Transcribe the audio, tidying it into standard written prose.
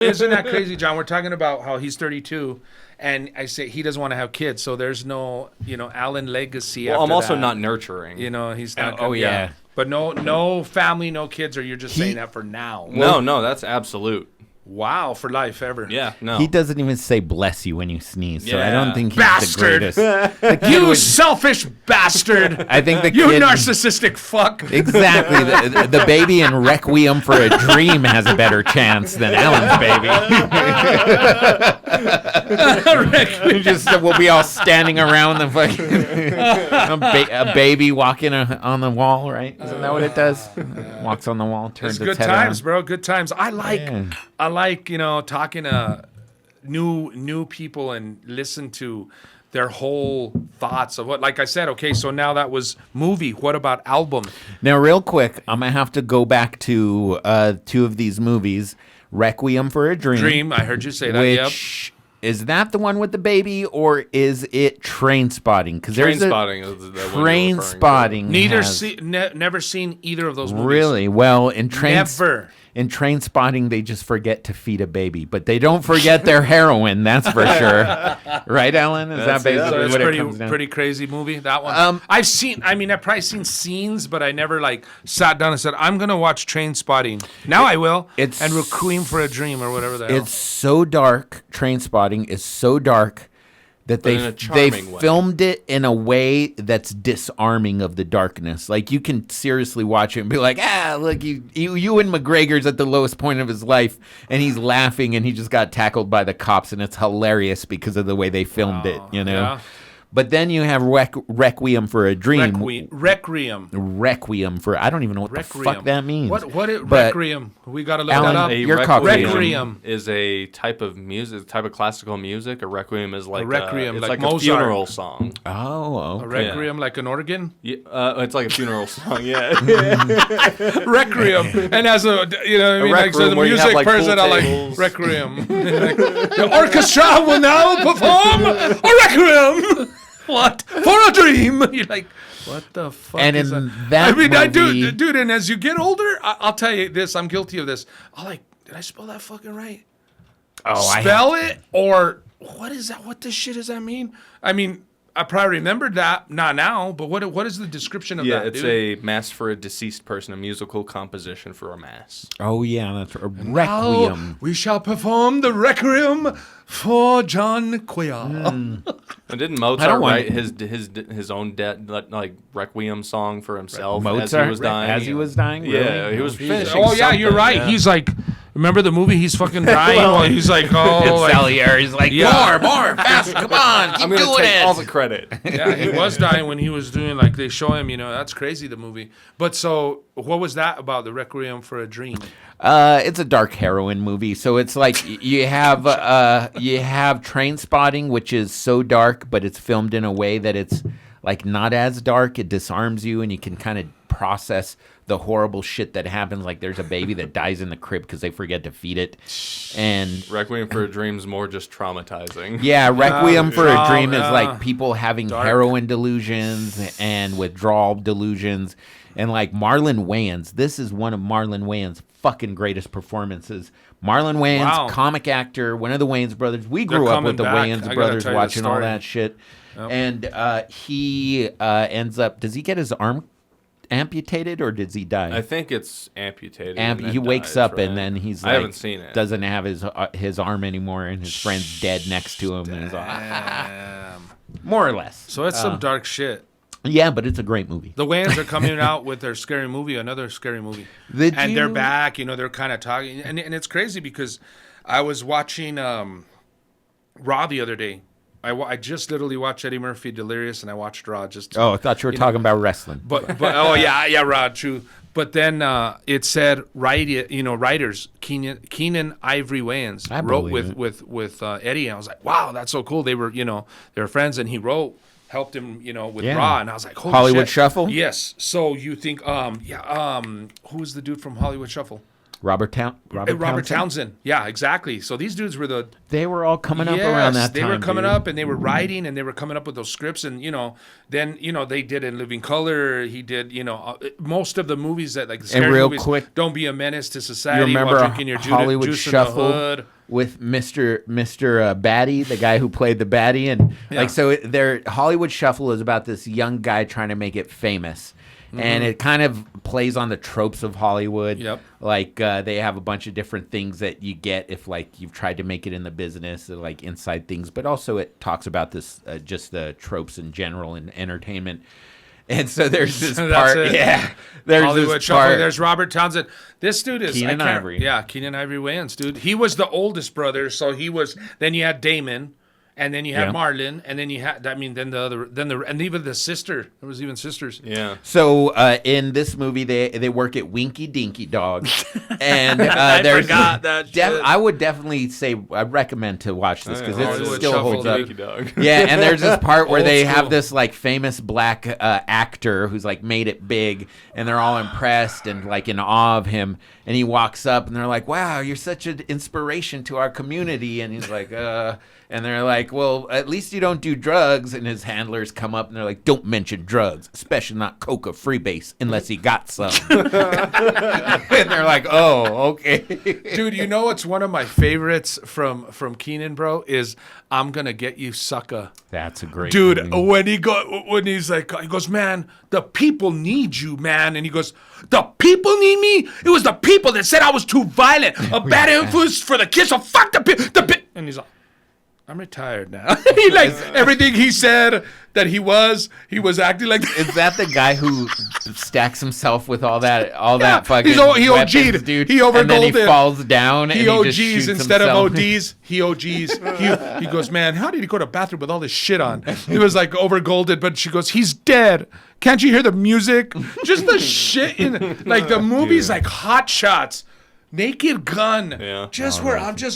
Isn't that crazy, John? We're talking about how he's 32, and I say he doesn't want to have kids, so there's no, Alan legacy. Well, after I'm also that. not nurturing. He's not. Oh, yeah. But no family, no kids, or you're just saying that for now. No, that's absolute. Wow, for life ever. Yeah, no. He doesn't even say bless you when you sneeze, so I Yeah. don't think he's Bastard. the greatest. You selfish bastard! I think the You kid, narcissistic fuck! Exactly. The baby in Requiem for a Dream has a better chance than Alan's baby. We'll be all standing around the fucking a baby walking on the wall, right? Isn't that what it does? Walks on the wall, turns It's good head times, around. bro. Good times. I like talking to new people and listen to their whole thoughts of what. Like I said, okay, so now that was movie. What about album? Now, real quick, I'm gonna have to go back to two of these movies. Requiem for a Dream. I heard you say that. Which is that the one with the baby, or is it Trainspotting? Because there's Trainspotting is the one you're referring Trainspotting. Never seen either of those movies. Really? Well, in Never. In Trainspotting, they just forget to feed a baby, but they don't forget their heroin. That's for sure, right, Alan? Is that basically So it's what it comes down? pretty crazy movie, that one. I've probably seen scenes, but I never sat down and said, I'm gonna watch Trainspotting. Now I will. And Requiem for a Dream or whatever the hell. It's so dark. Trainspotting is so dark that they filmed it in a way that's disarming of the darkness. Like, you can seriously watch it and be like, look, Ewan McGregor's at the lowest point of his life, and he's laughing, and he just got tackled by the cops, and it's hilarious because of the way they filmed it, Yeah. But then you have Requiem for a Dream. Requiem for, I don't even know what the fuck that means. What is Requiem? We got to look Alan, that up. Requiem is a type of music, type of classical music. A requiem is like it's like a funeral song. Oh, okay. A requiem like an organ? Yeah, it's like a funeral song, yeah. Requiem. And as a, so the music person, I like Requiem. The orchestra will now perform a Requiem. What? For a dream. You're like, what the fuck and is in that movie, dude, and as you get older, I'll tell you this, I'm guilty of this. Did I spell that fucking right? Spell it, or what is that? What the shit does that mean? I mean, I probably remembered that, not now, but what is the description of that, it's a mass for a deceased person, a musical composition for a mass. Oh, yeah, that's a Requiem. Now we shall perform the Requiem for John Quayle. And didn't Mozart write his own Requiem song for himself as he was dying? As he was dying? Really? Yeah, he was finishing Oh, yeah, you're right. Yeah. He's like, remember the movie? He's fucking dying. Well, he's like, Salieri's like, more, faster, come on, keep I'm gonna doing take it. all the credit. Yeah, he was dying when he was doing, they show him, that's crazy, the movie. But so, what was that about, the Requiem for a Dream? It's a dark heroin movie. So it's like you have Trainspotting, which is so dark, but it's filmed in a way that it's not as dark. It disarms you, and you can kind of process the horrible shit that happens. Like, there's a baby that dies in the crib because they forget to feed it. And Requiem for a Dream's more just traumatizing. Yeah, Requiem for a Dream is like people having heroin delusions and withdrawal delusions. And Marlon Wayans, this is one of Marlon Wayans' fucking greatest performances. Marlon Wayans, comic actor, one of the Wayans brothers. We grew up with the Wayans brothers watching all that shit. Yep. And he ends up, does he get his arm amputated, or does he die? I think it's amputated. He wakes up and then he's I haven't seen it. Doesn't have his arm anymore, and his friend's dead next to him. And he's more or less. So it's some dark shit. Yeah, but it's a great movie. The Wayans are coming out with their scary movie, another scary movie. They're back, they're kind of talking. And it's crazy because I was watching Raw the other day. I just literally watched Eddie Murphy Delirious, and I watched Raw just. I thought you were talking about wrestling. But Raw, true. But then it said writers Keenan Ivory Wayans wrote with Eddie, and I was like, wow, that's so cool. They were they were friends, and he helped him with Raw, and I was like, holy Hollywood shit. Shuffle. Yes. So you think who was the dude from Hollywood Shuffle? Robert Townsend. Yeah, exactly. So these dudes were they were all coming up around that time. They were coming up and they were writing and they were coming up with those scripts and then they did In Living Color. He did most of the movies that like the scary movies. Quick, Don't Be a Menace to Society. You remember while drinking your Hollywood juice Shuffle in the hood. With Mr. Batty, the guy who played the Batty, and Hollywood Shuffle is about this young guy trying to make it famous. And it kind of plays on the tropes of Hollywood. Yep. Like they have a bunch of different things that you get if like you've tried to make it in the business, or, like inside things. But also it talks about this just the tropes in general in entertainment. And so there's this part. Yeah. There's Hollywood this Shuffle. part. There's Robert Townsend. This dude is Keenan Ivory. Yeah, Keenan Ivory Wayans, dude. He was the oldest brother, so he was. Then you had Damon. And then you had Marlon, and then you had, and even the sister. There was even sisters. Yeah. So in this movie, they work at Winky Dinky Dog, and I forgot that shit. I would definitely say I recommend to watch this because it still holds up. Dog. Yeah, and there's this part where they have this like famous black actor who's like made it big, and they're all impressed and like in awe of him. And he walks up, and they're like, "Wow, you're such an inspiration to our community." And he's like, And they're like, well, at least you don't do drugs. And his handlers come up and they're like, don't mention drugs, especially not coca freebase unless he got some. And they're like, oh, okay. Dude, you know what's one of my favorites from Keenan, bro, is I'm Gonna Get You, Sucker. That's a great dude, movie. when he's like, he goes, man, the people need you, man. And he goes, the people need me? It was the people that said I was too violent, a bad influence for the kids, so fuck the people. And he's like, I'm retired now. He like everything he said that he was acting like. Is that the guy who stacks himself with all that fucking? He OG'd, dude. He overgolded. And then he falls down. He OGs instead of ODs. He OGs. He goes, man, how did he go to the bathroom with all this shit on? He was like overgolded, but she goes, he's dead. Can't you hear the music? Just the shit in like the movies, like Hot Shots, Naked Gun. Yeah. Just where I'm just.